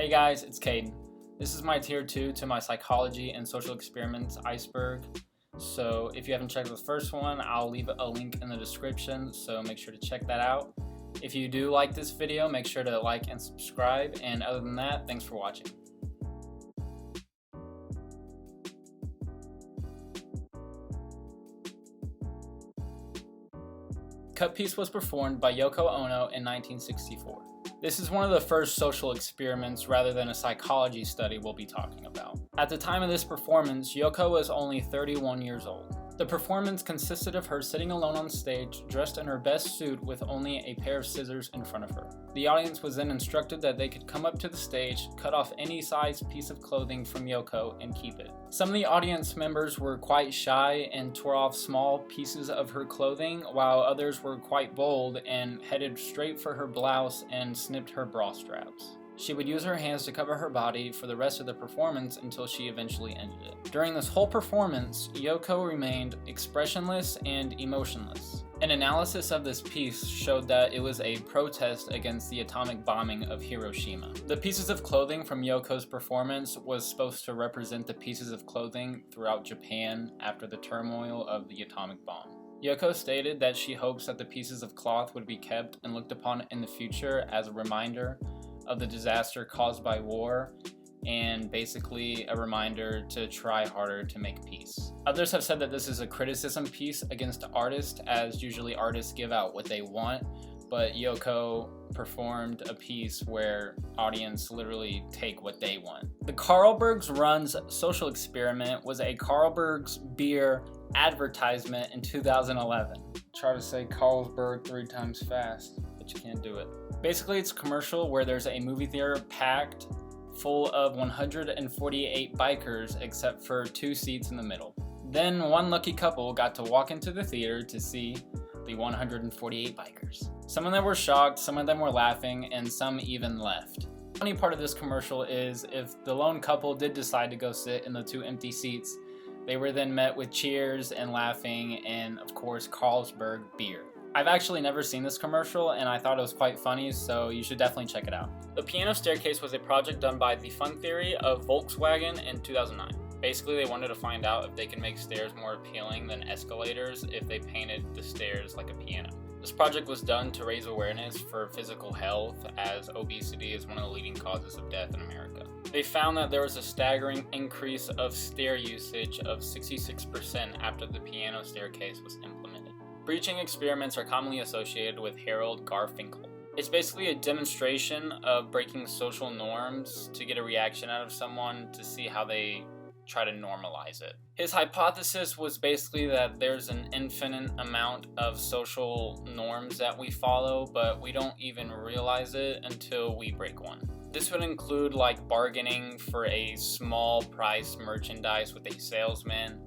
Hey guys, it's Caden. This is my tier 2 to my psychology and social experiments Iceberg. So if you haven't checked the first one, I'll leave a link in the description, so make sure to check that out. If you do like this video, make sure to like and subscribe, and other than that, thanks for watching. Cut Piece was performed by Yoko Ono in 1964. This is one of the first social experiments rather than a psychology study we'll be talking about. At the time of this performance, Yoko was only 31 years old. The performance consisted of her sitting alone on stage, dressed in her best suit with only a pair of scissors in front of her. The audience was then instructed that they could come up to the stage, cut off any size piece of clothing from Yoko, and keep it. Some of the audience members were quite shy and tore off small pieces of her clothing, while others were quite bold and headed straight for her blouse and snipped her bra straps. She would use her hands to cover her body for the rest of the performance until she eventually ended it. During this whole performance, Yoko remained expressionless and emotionless. An analysis of this piece showed that it was a protest against the atomic bombing of Hiroshima. The pieces of clothing from Yoko's performance was supposed to represent the pieces of clothing throughout Japan after the turmoil of the atomic bomb. Yoko stated that she hopes that the pieces of cloth would be kept and looked upon in the future as a reminder of the disaster caused by war, and basically a reminder to try harder to make peace. Others have said that this is a criticism piece against artists, as usually artists give out what they want, but Yoko performed a piece where audience literally take what they want. The Carlsberg's Run's social experiment was a Carlsberg's beer advertisement in 2011. Try to say Carlsberg 3 times fast, but you can't do it. Basically, it's a commercial where there's a movie theater packed full of 148 bikers except for 2 seats in the middle. Then one lucky couple got to walk into the theater to see the 148 bikers. Some of them were shocked, some of them were laughing, and some even left. The funny part of this commercial is if the lone couple did decide to go sit in the 2 empty seats, they were then met with cheers and laughing and, of course, Carlsberg beer. I've actually never seen this commercial, and I thought it was quite funny, so you should definitely check it out. The piano staircase was a project done by the Fun Theory of Volkswagen in 2009. Basically, they wanted to find out if they could make stairs more appealing than escalators if they painted the stairs like a piano. This project was done to raise awareness for physical health, as obesity is one of the leading causes of death in America. They found that there was a staggering increase of stair usage of 66% after the piano staircase was implemented. Breaching experiments are commonly associated with Harold Garfinkel. It's basically a demonstration of breaking social norms to get a reaction out of someone to see how they try to normalize it. His hypothesis was basically that there's an infinite amount of social norms that we follow, but we don't even realize it until we break one. This would include like bargaining for a small price merchandise with a salesman,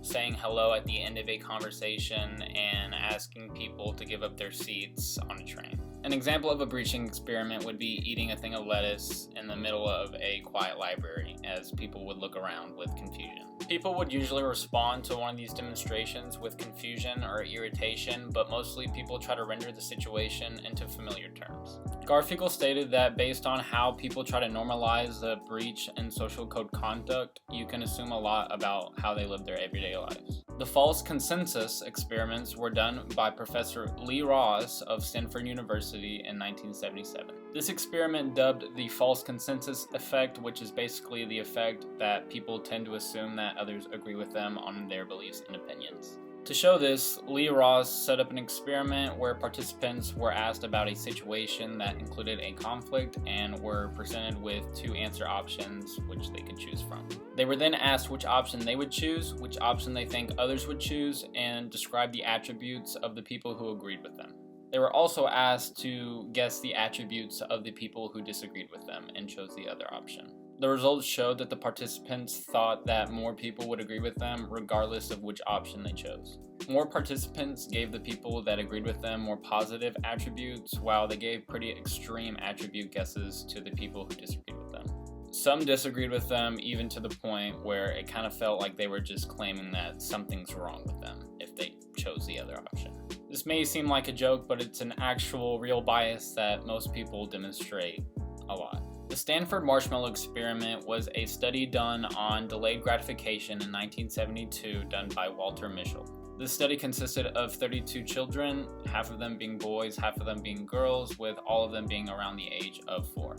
saying hello at the end of a conversation, and asking people to give up their seats on a train. An example of a breaching experiment would be eating a thing of lettuce in the middle of a quiet library, as people would look around with confusion. People would usually respond to one of these demonstrations with confusion or irritation, but mostly people try to render the situation into familiar terms. Garfinkel stated that based on how people try to normalize the breach in social code conduct, you can assume a lot about how they live their everyday lives. The false consensus experiments were done by Professor Lee Ross of Stanford University in 1977. This experiment, dubbed the false consensus effect, which is basically the effect that people tend to assume that others agree with them on their beliefs and opinions. To show this, Lee Ross set up an experiment where participants were asked about a situation that included a conflict and were presented with 2 answer options which they could choose from. They were then asked which option they would choose, which option they think others would choose, and describe the attributes of the people who agreed with them. They were also asked to guess the attributes of the people who disagreed with them and chose the other option. The results showed that the participants thought that more people would agree with them regardless of which option they chose. More participants gave the people that agreed with them more positive attributes, while they gave pretty extreme attribute guesses to the people who disagreed with them. Some disagreed with them even to the point where it kind of felt like they were just claiming that something's wrong with them if they chose the other option. This may seem like a joke, but it's an actual real bias that most people demonstrate a lot. The Stanford Marshmallow experiment was a study done on delayed gratification in 1972 done by Walter Mischel. This study consisted of 32 children, half of them being boys, half of them being girls, with all of them being around the age of 4.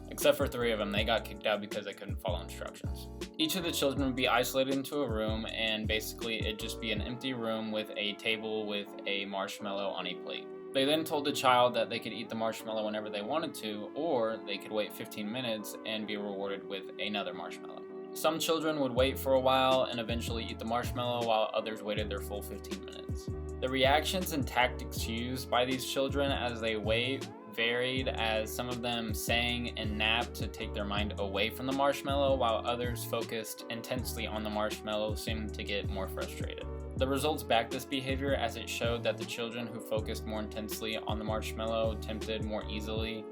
Except for 3 of them, they got kicked out because they couldn't follow instructions. Each of the children would be isolated into a room, and basically it'd just be an empty room with a table with a marshmallow on a plate. They then told the child that they could eat the marshmallow whenever they wanted to, or they could wait 15 minutes and be rewarded with another marshmallow. Some children would wait for a while and eventually eat the marshmallow, while others waited their full 15 minutes. The reactions and tactics used by these children as they wait varied, as some of them sang and napped to take their mind away from the marshmallow, while others focused intensely on the marshmallow, seeming to get more frustrated. The results backed this behavior, as it showed that the children who focused more intensely on the marshmallow tempted more easily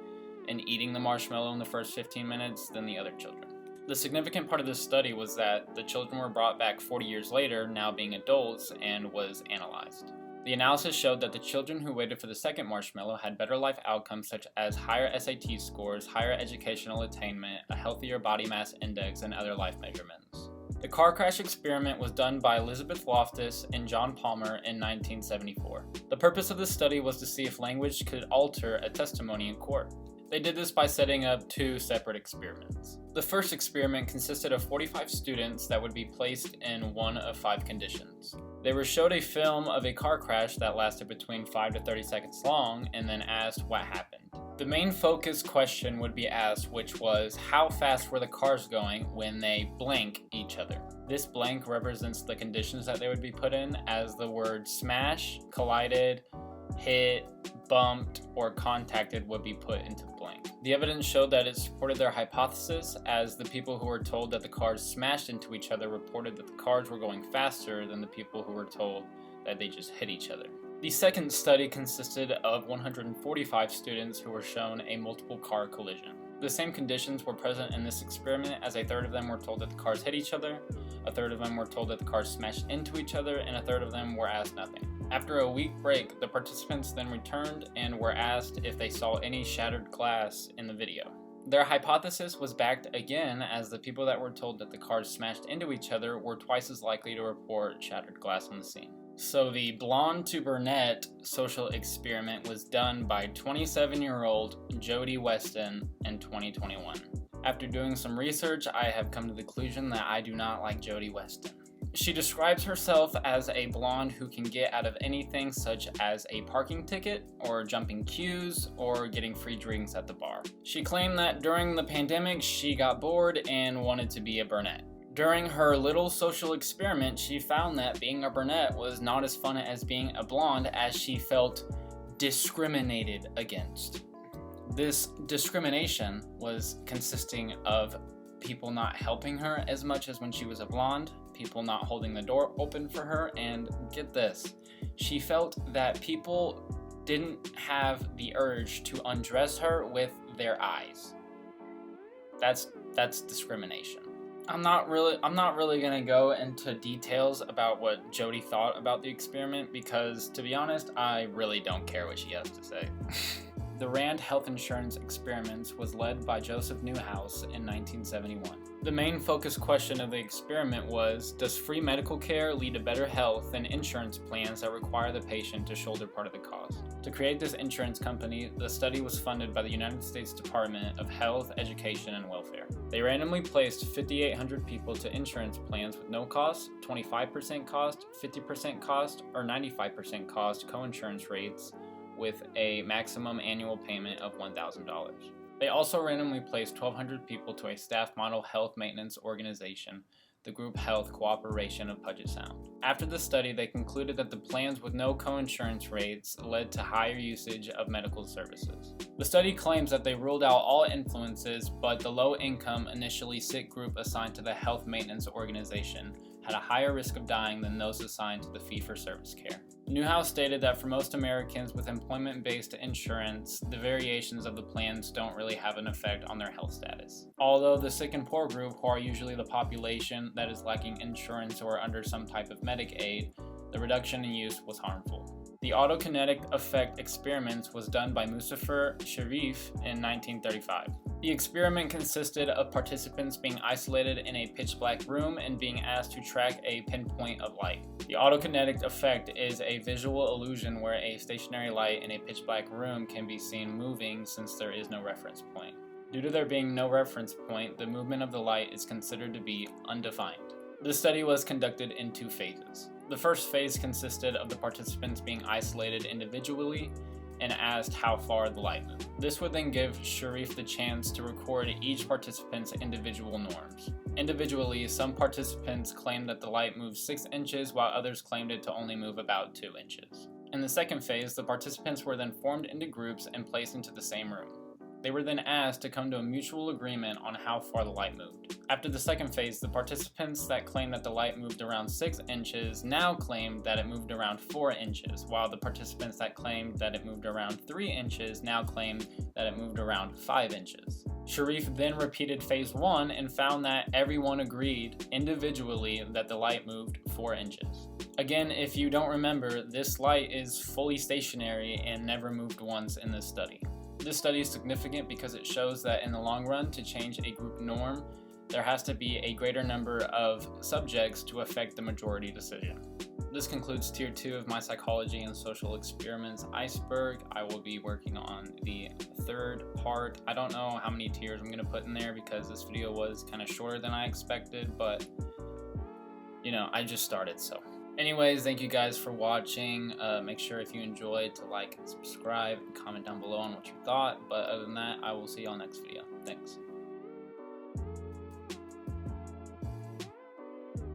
in eating the marshmallow in the first 15 minutes than the other children. The significant part of this study was that the children were brought back 40 years later, now being adults, and was analyzed. The analysis showed that the children who waited for the second marshmallow had better life outcomes, such as higher SAT scores, higher educational attainment, a healthier body mass index, and other life measurements. The car crash experiment was done by Elizabeth Loftus and John Palmer in 1974. The purpose of this study was to see if language could alter a testimony in court. They did this by setting up 2 separate experiments. The first experiment consisted of 45 students that would be placed in one of 5 conditions. They were showed a film of a car crash that lasted between 5 to 30 seconds long, and then asked what happened. The main focus question would be asked, which was how fast were the cars going when they blank each other. This blank represents the conditions that they would be put in, as the word smash, collided, hit, bumped, or contacted would be put into blank. The evidence showed that it supported their hypothesis, as the people who were told that the cars smashed into each other reported that the cars were going faster than the people who were told that they just hit each other. The second study consisted of 145 students who were shown a multiple car collision. The same conditions were present in this experiment, as a third of them were told that the cars hit each other, a third of them were told that the cars smashed into each other, and a third of them were asked nothing. After a week break, the participants then returned and were asked if they saw any shattered glass in the video. Their hypothesis was backed again, as the people that were told that the cars smashed into each other were twice as likely to report shattered glass on the scene. So the blonde to brunette social experiment was done by 27-year-old Jody Weston in 2021. After doing some research, I have come to the conclusion that I do not like Jody Weston. She describes herself as a blonde who can get out of anything, such as a parking ticket, or jumping queues, or getting free drinks at the bar. She claimed that during the pandemic, she got bored and wanted to be a brunette. During her little social experiment, she found that being a brunette was not as fun as being a blonde, as she felt discriminated against. This discrimination was consisting of people not helping her as much as when she was a blonde, people not holding the door open for her, and get this, she felt that people didn't have the urge to undress her with their eyes. That's discrimination. I'm not really gonna go into details about what Jody thought about the experiment, because to be honest, I really don't care what she has to say. The Rand Health Insurance Experiments was led by Joseph Newhouse in 1971. The main focus question of the experiment was, does free medical care lead to better health than insurance plans that require the patient to shoulder part of the cost? To create this insurance company, the study was funded by the United States Department of Health, Education, and Welfare. They randomly placed 5,800 people to insurance plans with no cost, 25% cost, 50% cost, or 95% cost coinsurance rates, with a maximum annual payment of $1,000. They also randomly placed 1,200 people to a staff model health maintenance organization, the Group Health Cooperation of Puget Sound. After the study, they concluded that the plans with no coinsurance rates led to higher usage of medical services. The study claims that they ruled out all influences, but the low-income, initially sick group assigned to the health maintenance organization had a higher risk of dying than those assigned to the fee-for-service care. Newhouse stated that for most Americans with employment-based insurance, the variations of the plans don't really have an effect on their health status. Although the sick and poor group, who are usually the population that is lacking insurance or under some type of Medicaid, the reduction in use was harmful. The Autokinetic Effect experiments was done by Muzafer Sharif in 1935. The experiment consisted of participants being isolated in a pitch-black room and being asked to track a pinpoint of light. The autokinetic effect is a visual illusion where a stationary light in a pitch-black room can be seen moving since there is no reference point. Due to there being no reference point, the movement of the light is considered to be undefined. The study was conducted in 2 phases. The first phase consisted of the participants being isolated individually and asked how far the light moved. This would then give Sharif the chance to record each participant's individual norms. Individually, some participants claimed that the light moved 6 inches while others claimed it to only move about 2 inches. In the second phase, the participants were then formed into groups and placed into the same room. They were then asked to come to a mutual agreement on how far the light moved. After the second phase, the participants that claimed that the light moved around 6 inches now claimed that it moved around 4 inches, while the participants that claimed that it moved around 3 inches now claimed that it moved around 5 inches. Sharif then repeated phase 1 and found that everyone agreed individually that the light moved 4 inches. Again, if you don't remember, this light is fully stationary and never moved once in this study. This study is significant because it shows that in the long run, to change a group norm, there has to be a greater number of subjects to affect the majority decision. This concludes Tier 2 of my Psychology and Social Experiments Iceberg. I will be working on the 3rd part. I don't know how many tiers I'm going to put in there because this video was kind of shorter than I expected, but I just started, so. Anyways, thank you guys for watching. Make sure if you enjoyed to like and subscribe and comment down below on what you thought. But other than that, I will see y'all next video. Thanks.